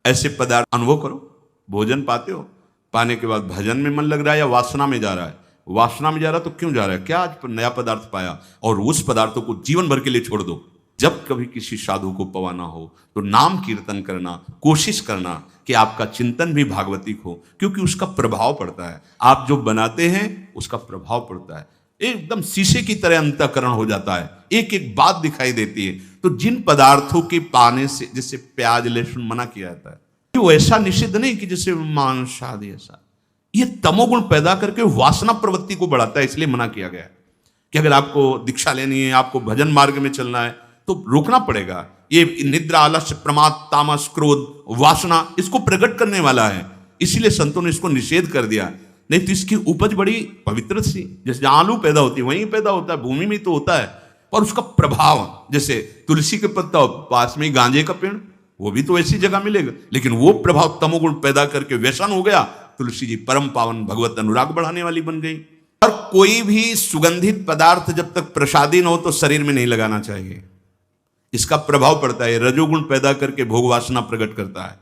ऐसे पदार्थ अनुभव करो। भोजन पाते हो, पाने के बाद भजन में मन लग रहा है या वासना में जा रहा है? वासना में जा रहा है तो क्यों जा रहा है? क्या आज नया पदार्थ पाया, और उस पदार्थों को जीवन भर के लिए छोड़ दो। जब कभी किसी साधु को पवाना हो तो नाम कीर्तन करना, कोशिश करना कि आपका चिंतन भी भागवतिक हो, क्योंकि उसका प्रभाव पड़ता है। आप जो बनाते हैं उसका प्रभाव पड़ता है, एकदम शीशे की तरह अंतःकरण हो जाता है, एक एक बात दिखाई देती है। तो जिन पदार्थों के पाने से, जैसे प्याज लहसुन मना किया जाता है, वो ऐसा निषिद्ध नहीं कि जैसे मांस आदि, ऐसा ये तमोगुण पैदा करके वासना प्रवृत्ति को बढ़ाता है, इसलिए मना किया गया है कि अगर आपको दीक्षा लेनी है, आपको भजन मार्ग में चलना है तो रोकना पड़ेगा। ये निद्रा, आलस्य, प्रमाद, तामस, क्रोध, वासना इसको प्रकट करने वाला है, इसीलिए संतों ने इसको निषेध कर दिया। नहीं तो इसकी उपज बड़ी पवित्र सी, जैसे आलू पैदा होती है वहीं पैदा होता है, भूमि में तो होता है, पर उसका प्रभाव, जैसे तुलसी के पत्ता पास में गांजे का पेड़, वो भी तो ऐसी जगह मिलेगा, लेकिन वो प्रभाव तमोगुण पैदा करके व्यसन हो गया। तुलसी जी परम पावन भगवत अनुराग बढ़ाने वाली बन गई। और कोई भी सुगंधित पदार्थ जब तक प्रसादी न हो तो शरीर में नहीं लगाना चाहिए, इसका प्रभाव पड़ता है, रजोगुण पैदा करके भोग वासना प्रकट करता है।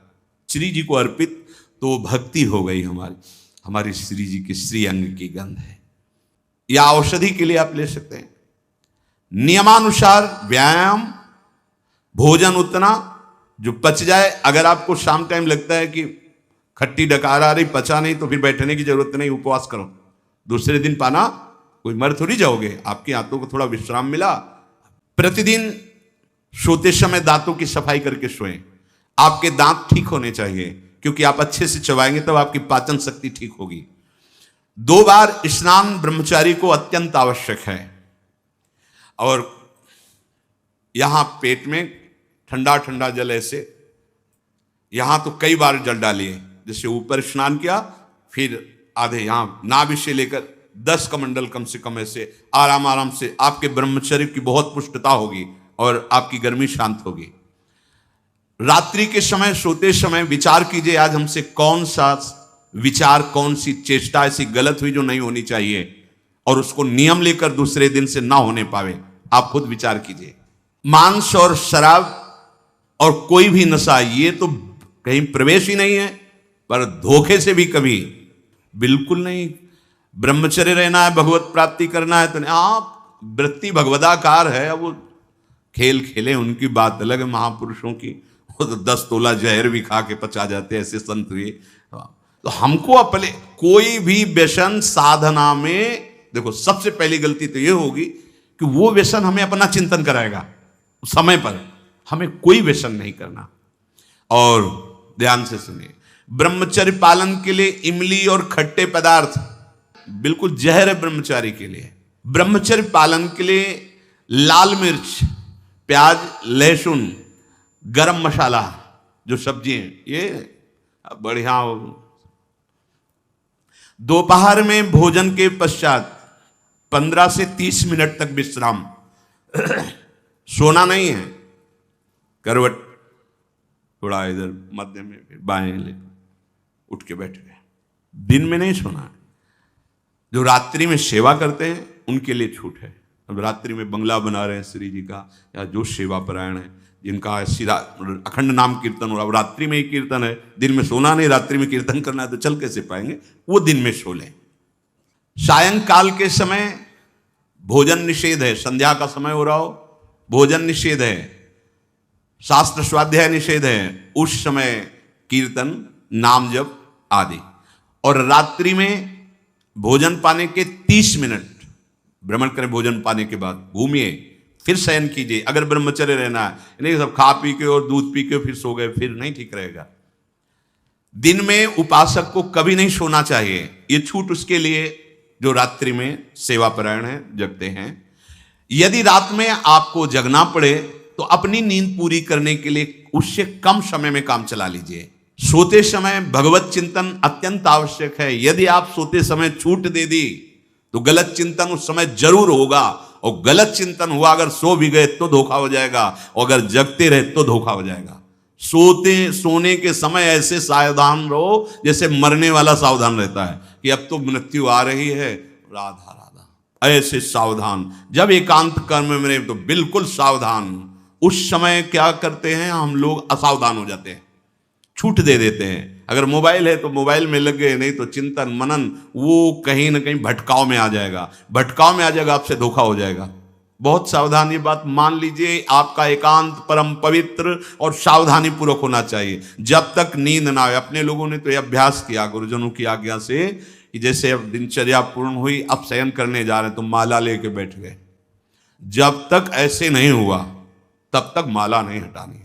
श्री जी को अर्पित तो भक्ति हो गई हमारी श्री जी के श्री अंग की गंध है। या औषधि के लिए आप ले सकते हैं। नियमानुसार व्यायाम, भोजन उतना जो पच जाए। अगर आपको शाम टाइम लगता है कि खट्टी डकार आ रही, पचा नहीं, तो फिर बैठने की जरूरत नहीं, उपवास करो, दूसरे दिन पाना, कोई मर थोड़ी जाओगे, आपके हाथों को थोड़ा विश्राम मिला। प्रतिदिन सोते समय दांतों की सफाई करके सोएं। आपके दांत ठीक होने चाहिए, क्योंकि आप अच्छे से चबाएंगे तब आपकी पाचन शक्ति ठीक होगी। 2 बार स्नान ब्रह्मचारी को अत्यंत आवश्यक है। और यहां पेट में ठंडा ठंडा जल, ऐसे यहां तो कई बार जल डालिए, जैसे ऊपर स्नान किया, फिर आधे यहां नाभि से लेकर 10 कमंडल कम से कम, ऐसे आराम आराम से आपके ब्रह्मचर्य की बहुत पुष्टता होगी और आपकी गर्मी शांत होगी। रात्रि के समय सोते समय विचार कीजिए, आज हमसे कौन सा विचार, कौन सी चेष्टा ऐसी गलत हुई जो नहीं होनी चाहिए, और उसको नियम लेकर दूसरे दिन से ना होने पावे। आप खुद विचार कीजिए। मांस और शराब और कोई भी नशा, ये तो कहीं प्रवेश ही नहीं है, पर धोखे से भी कभी बिल्कुल नहीं। ब्रह्मचर्य रहना है, भगवत प्राप्ति करना है, तो आप वृत्ति भगवदाकार है, वो खेल खेले, उनकी बात अलग है। महापुरुषों की वो तो 10 तोला जहर भी खा के पचा जाते हैं, ऐसे संत हुए। तो हमको अपने कोई भी व्यसन साधना में, देखो सबसे पहली गलती तो ये होगी कि वो व्यसन हमें अपना चिंतन कराएगा। समय पर हमें कोई व्यसन नहीं करना। और ध्यान से सुनिए, ब्रह्मचर्य पालन के लिए इमली और खट्टे पदार्थ बिल्कुल जहर है ब्रह्मचारी के लिए। ब्रह्मचर्य पालन के लिए लाल मिर्च, प्याज, लहसुन, गरम मसाला, जो सब्जी हैं, ये बढ़िया। दोपहर में भोजन के पश्चात 15 से 30 मिनट तक विश्राम। सोना नहीं है, करवट थोड़ा इधर मध्य में, फिर बाएं ले, उठ के बैठ गए। दिन में नहीं सोना है। जो रात्रि में सेवा करते हैं उनके लिए छूट है। अब रात्रि में बंगला बना रहे हैं श्री जी का, या जो सेवा परायण है, जिनका सीधा अखंड नाम कीर्तन हो रहा है, रात्रि में ही कीर्तन है, दिन में सोना नहीं, रात्रि में कीर्तन करना है, तो चल कैसे पाएंगे? वो दिन में सो लें। सायंकाल के समय भोजन निषेध है। संध्या का समय हो रहा हो, भोजन निषेध है, शास्त्र स्वाध्याय निषेध है, उस समय कीर्तन, नाम जप आदि। और रात्रि में भोजन पाने के 30 मिनट भ्रमण करें, भोजन पाने के बाद घूमिए, फिर शयन कीजिए। अगर ब्रह्मचर्य रहना है, नहीं सब खा पी के और दूध पी के फिर सो गए, फिर नहीं ठीक रहेगा। दिन में उपासक को कभी नहीं सोना चाहिए। ये छूट उसके लिए जो रात्रि में सेवा परायण है, जगते हैं। यदि रात में आपको जगना पड़े तो अपनी नींद पूरी करने के लिए उससे कम समय में काम चला लीजिए। सोते समय भगवत चिंतन अत्यंत आवश्यक है। यदि आप सोते समय छूट दे दी तो गलत चिंतन उस समय जरूर होगा, और गलत चिंतन हुआ अगर सो भी गए तो धोखा हो जाएगा, और अगर जगते रहे तो धोखा हो जाएगा। सोने के समय ऐसे सावधान रहो जैसे मरने वाला सावधान रहता है कि अब तो मृत्यु आ रही है, राधा राधा, ऐसे सावधान। जब एकांत कर्म में तो बिल्कुल सावधान। उस समय क्या करते हैं हम लोग? असावधान हो जाते हैं। छूट दे देते हैं। अगर मोबाइल है तो मोबाइल में लग गए, नहीं तो चिंतन मनन वो कहीं ना कहीं भटकाव में आ जाएगा, भटकाव में आ जाएगा, आपसे धोखा हो जाएगा। बहुत सावधान, ये बात मान लीजिए, आपका एकांत परम पवित्र और सावधानी पूर्वक होना चाहिए जब तक नींद ना आए। अपने लोगों ने तो यह अभ्यास किया गुरुजनों की आज्ञा से कि जैसे अब दिनचर्या पूर्ण हुई, अब शयन करने जा रहे हैं तो माला लेके बैठ गए। जब तक ऐसे नहीं हुआ तब तक माला नहीं हटानी।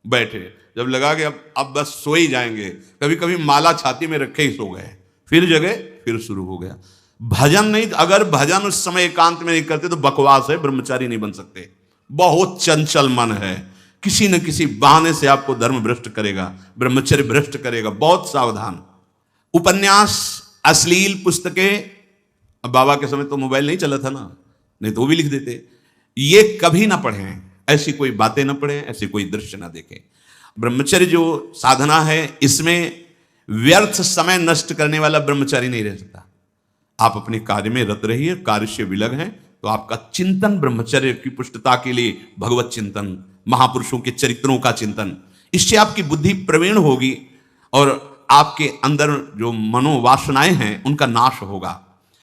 बैठे, जब लगा कि अब बस सो ही जाएंगे, कभी कभी माला छाती में रखे ही सो गए, फिर जगह फिर शुरू हो गया। भजन नहीं, अगर भजन उस समय एकांत में नहीं करते तो बकवास है, ब्रह्मचारी नहीं बन सकते। बहुत चंचल मन है, किसी न किसी बहाने से आपको धर्म भ्रष्ट करेगा, ब्रह्मचर्य भ्रष्ट करेगा। बहुत सावधान। उपन्यास, अश्लील पुस्तकें, अब बाबा के समय तो मोबाइल नहीं चला था ना, नहीं तो वो भी लिख देते। ये कभी ना पढ़ें, ऐसी कोई बातें ना पढ़ें, ऐसे कोई दृश्य ना देखें। ब्रह्मचर्य जो साधना है, इसमें व्यर्थ समय नष्ट करने वाला ब्रह्मचारी नहीं रह सकता। आप अपने कार्य में रत रहिए, कार्य से विलग हैं तो आपका चिंतन ब्रह्मचर्य की पुष्टता के लिए भगवत चिंतन, महापुरुषों के चरित्रों का चिंतन, इससे आपकी बुद्धि प्रवीण होगी और आपके अंदर जो मनोवासनाएं हैं उनका नाश होगा।